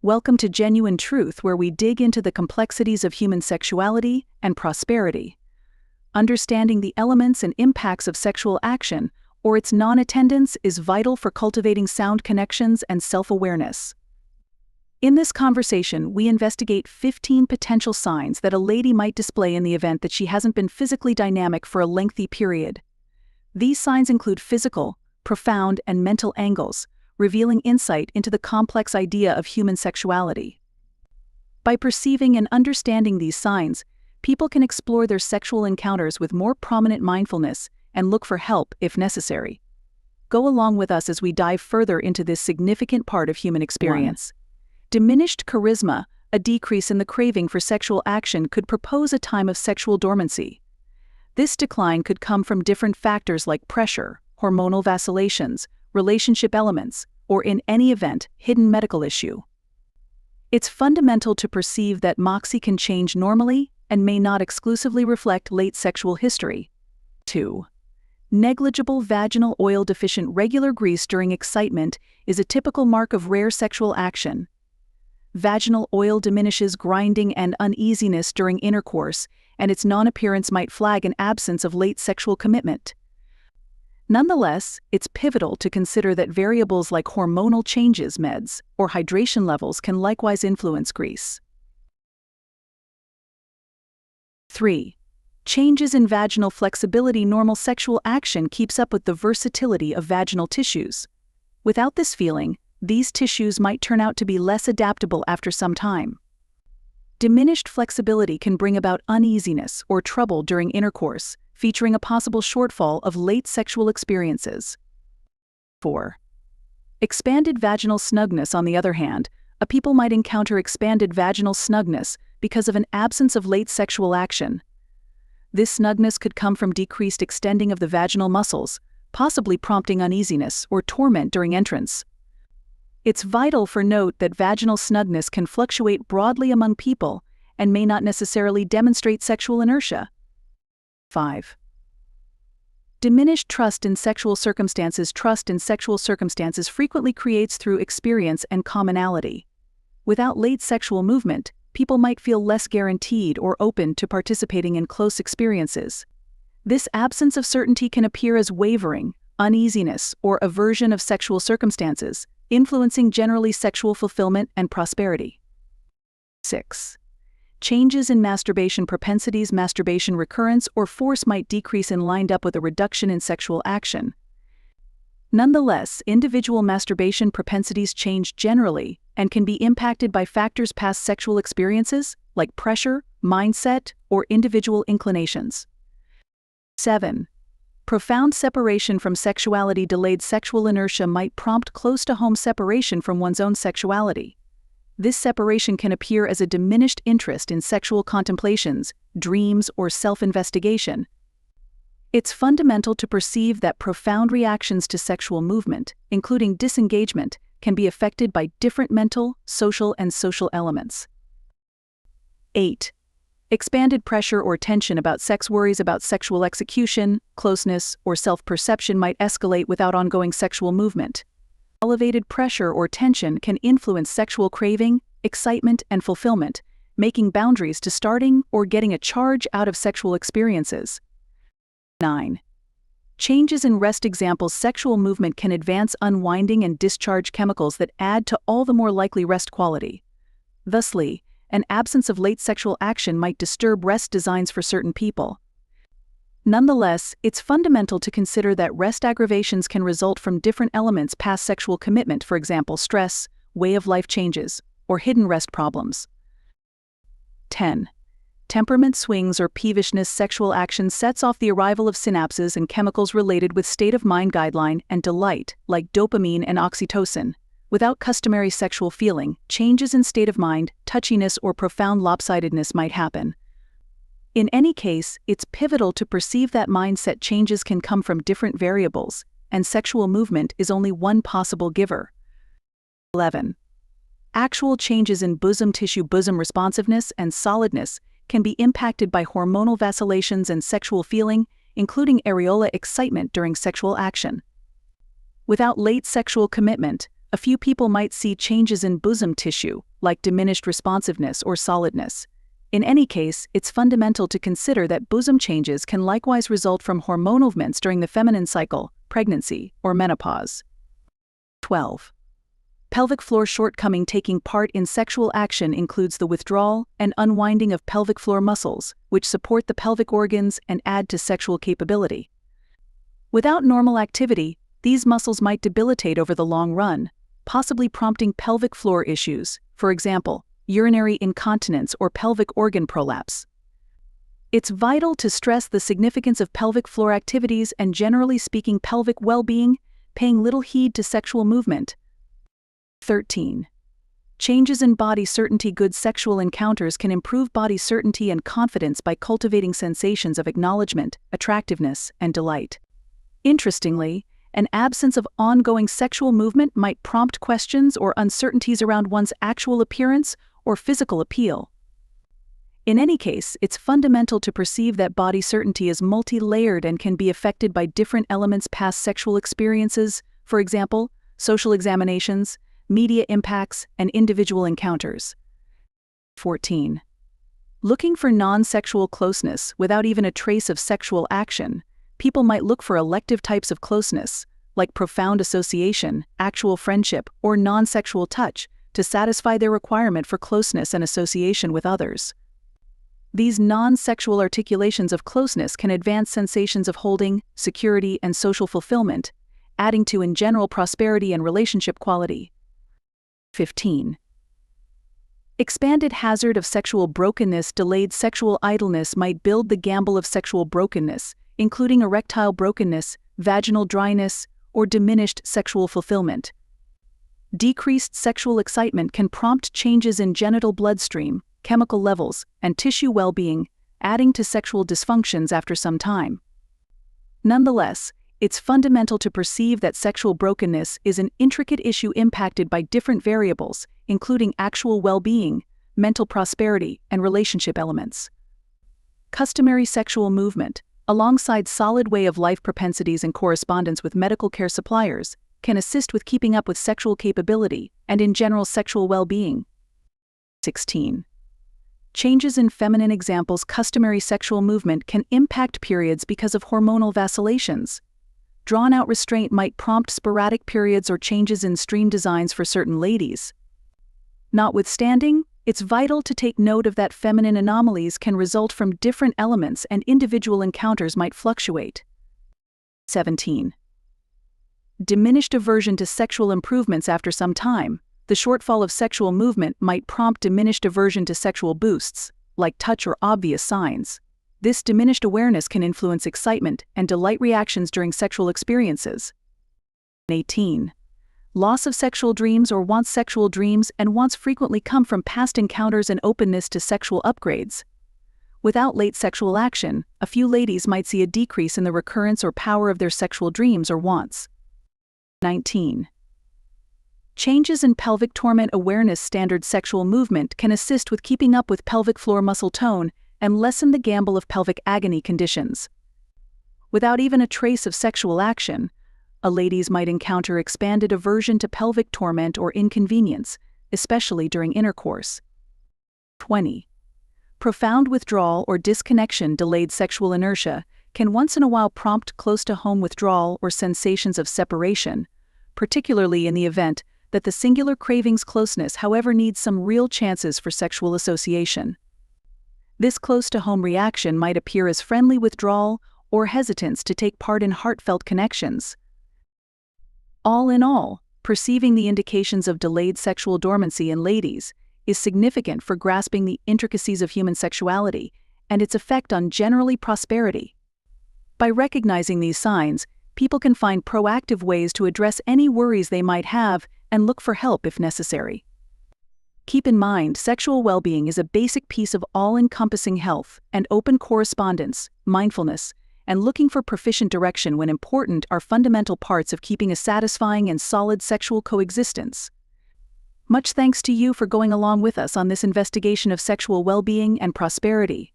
Welcome to Genuine Truth, where we dig into the complexities of human sexuality and prosperity. Understanding the elements and impacts of sexual action or its non-attendance is vital for cultivating sound connections and self-awareness. In this conversation, we investigate 15 potential signs that a lady might display in the event that she hasn't been physically dynamic for a lengthy period. These signs include physical, profound, and mental angles, revealing insight into the complex idea of human sexuality. By perceiving and understanding these signs, people can explore their sexual encounters with more prominent mindfulness and look for help if necessary. Go along with us as we dive further into this significant part of human experience. 1. Diminished charisma, a decrease in the craving for sexual action, could propose a time of sexual dormancy. This decline could come from different factors like pressure, hormonal vacillations, relationship elements, or in any event, hidden medical issue. It's fundamental to perceive that moxie can change normally and may not exclusively reflect late sexual history. 2. Negligible vaginal oil deficient regular grease during excitement is a typical mark of rare sexual action. Vaginal oil diminishes grinding and uneasiness during intercourse, and its non-appearance might flag an absence of late sexual commitment. Nonetheless, it's pivotal to consider that variables like hormonal changes, meds, or hydration levels can likewise influence grease. 3. Changes in vaginal flexibility. Normal sexual action keeps up with the versatility of vaginal tissues. Without this feeling, these tissues might turn out to be less adaptable after some time. Diminished flexibility can bring about uneasiness or trouble during intercourse, featuring a possible shortfall of late sexual experiences. 4. Expanded vaginal snugness. On the other hand, a people might encounter expanded vaginal snugness because of an absence of late sexual action. This snugness could come from decreased extending of the vaginal muscles, possibly prompting uneasiness or torment during entrance. It's vital for note that vaginal snugness can fluctuate broadly among people and may not necessarily demonstrate sexual inertia. 5. Diminished trust in sexual circumstances. Trust in sexual circumstances frequently creates through experience and commonality. Without late sexual movement, people might feel less guaranteed or open to participating in close experiences. This absence of certainty can appear as wavering, uneasiness, or aversion of sexual circumstances, influencing generally sexual fulfillment and prosperity. 6. Changes in masturbation propensities. Masturbation recurrence or force might decrease in lined up with a reduction in sexual action. Nonetheless, individual masturbation propensities change generally and can be impacted by factors past sexual experiences, like pressure, mindset, or individual inclinations. 7. Profound separation from sexuality. Delayed sexual inertia might prompt close-to-home separation from one's own sexuality. This separation can appear as a diminished interest in sexual contemplations, dreams, or self-investigation. It's fundamental to perceive that profound reactions to sexual movement, including disengagement, can be affected by different mental, social, and social elements. 8. Expanded pressure or tension about sex. Worries about sexual execution, closeness, or self-perception might escalate without ongoing sexual movement. Elevated pressure or tension can influence sexual craving, excitement, and fulfillment, making boundaries to starting or getting a charge out of sexual experiences. 9. Changes in rest. Examples. Sexual movement can advance unwinding and discharge chemicals that add to all the more likely rest quality. Thusly, an absence of late sexual action might disturb rest designs for certain people. Nonetheless, it's fundamental to consider that rest aggravations can result from different elements past sexual commitment, for example, stress, way of life changes, or hidden rest problems. 10. Temperament swings or peevishness. Sexual action sets off the arrival of synapses and chemicals related with state of mind guideline and delight, like dopamine and oxytocin. Without customary sexual feeling, changes in state of mind, touchiness, or profound lopsidedness might happen. In any case, it's pivotal to perceive that mindset changes can come from different variables, and sexual movement is only one possible giver. 11. Actual changes in bosom tissue. Bosom responsiveness and solidness can be impacted by hormonal vacillations and sexual feeling, including areola excitement during sexual action. Without late sexual commitment, a few people might see changes in bosom tissue, like diminished responsiveness or solidness. In any case, it's fundamental to consider that bosom changes can likewise result from hormonal movements during the feminine cycle, pregnancy, or menopause. 12. Pelvic floor shortcoming. Taking part in sexual action includes the withdrawal and unwinding of pelvic floor muscles, which support the pelvic organs and add to sexual capability. Without normal activity, these muscles might debilitate over the long run, possibly prompting pelvic floor issues, for example, urinary incontinence or pelvic organ prolapse. It's vital to stress the significance of pelvic floor activities and, generally speaking, pelvic well-being, paying little heed to sexual movement. 13. Changes in body certainty. Good sexual encounters can improve body certainty and confidence by cultivating sensations of acknowledgement, attractiveness, and delight. Interestingly, an absence of ongoing sexual movement might prompt questions or uncertainties around one's actual appearance or physical appeal. In any case, it's fundamental to perceive that body certainty is multi-layered and can be affected by different elements: past sexual experiences, for example, social examinations, media impacts, and individual encounters. 14. Looking for non-sexual closeness without even a trace of sexual action. People might look for elective types of closeness, like profound association, actual friendship, or non-sexual touch, to satisfy their requirement for closeness and association with others. These non-sexual articulations of closeness can advance sensations of holding, security, and social fulfillment, adding to, in general, prosperity and relationship quality. 15. Expanded hazard of sexual brokenness. Delayed sexual idleness might build the gamble of sexual brokenness, including erectile brokenness, vaginal dryness, or diminished sexual fulfillment. Decreased sexual excitement can prompt changes in genital bloodstream, chemical levels, and tissue well-being, adding to sexual dysfunctions after some time. Nonetheless, it's fundamental to perceive that sexual brokenness is an intricate issue impacted by different variables, including actual well-being, mental prosperity, and relationship elements. Customary sexual movement, alongside solid way of life propensities and correspondence with medical care suppliers, can assist with keeping up with sexual capability and, in general, sexual well-being. 16. Changes in feminine examples. Customary sexual movement can impact periods because of hormonal vacillations. Drawn-out restraint might prompt sporadic periods or changes in stream designs for certain ladies. Notwithstanding, it's vital to take note of that feminine anomalies can result from different elements and individual encounters might fluctuate. 17. Diminished aversion to sexual improvements. After some time, the shortfall of sexual movement might prompt diminished aversion to sexual boosts, like touch or obvious signs. This diminished awareness can influence excitement and delight reactions during sexual experiences. 18. Loss of sexual dreams or wants. Sexual dreams and wants frequently come from past encounters and openness to sexual upgrades. Without late sexual action, a few ladies might see a decrease in the recurrence or power of their sexual dreams or wants. 19. Changes in pelvic torment awareness. Standard sexual movement can assist with keeping up with pelvic floor muscle tone and lessen the gamble of pelvic agony conditions. Without even a trace of sexual action, a ladies might encounter expanded aversion to pelvic torment or inconvenience, especially during intercourse. 20. Profound withdrawal or disconnection. Delayed sexual inertia can once in a while prompt close-to-home withdrawal or sensations of separation, particularly in the event that the singular craving's closeness, however, needs some real chances for sexual association. This close-to-home reaction might appear as friendly withdrawal or hesitance to take part in heartfelt connections. All in all, perceiving the indications of delayed sexual dormancy in ladies is significant for grasping the intricacies of human sexuality and its effect on generally prosperity. By recognizing these signs, people can find proactive ways to address any worries they might have and look for help if necessary. Keep in mind, sexual well-being is a basic piece of all-encompassing health, and open correspondence, mindfulness, and looking for proficient direction when important are fundamental parts of keeping a satisfying and solid sexual coexistence. Much thanks to you for going along with us on this investigation of sexual well-being and prosperity.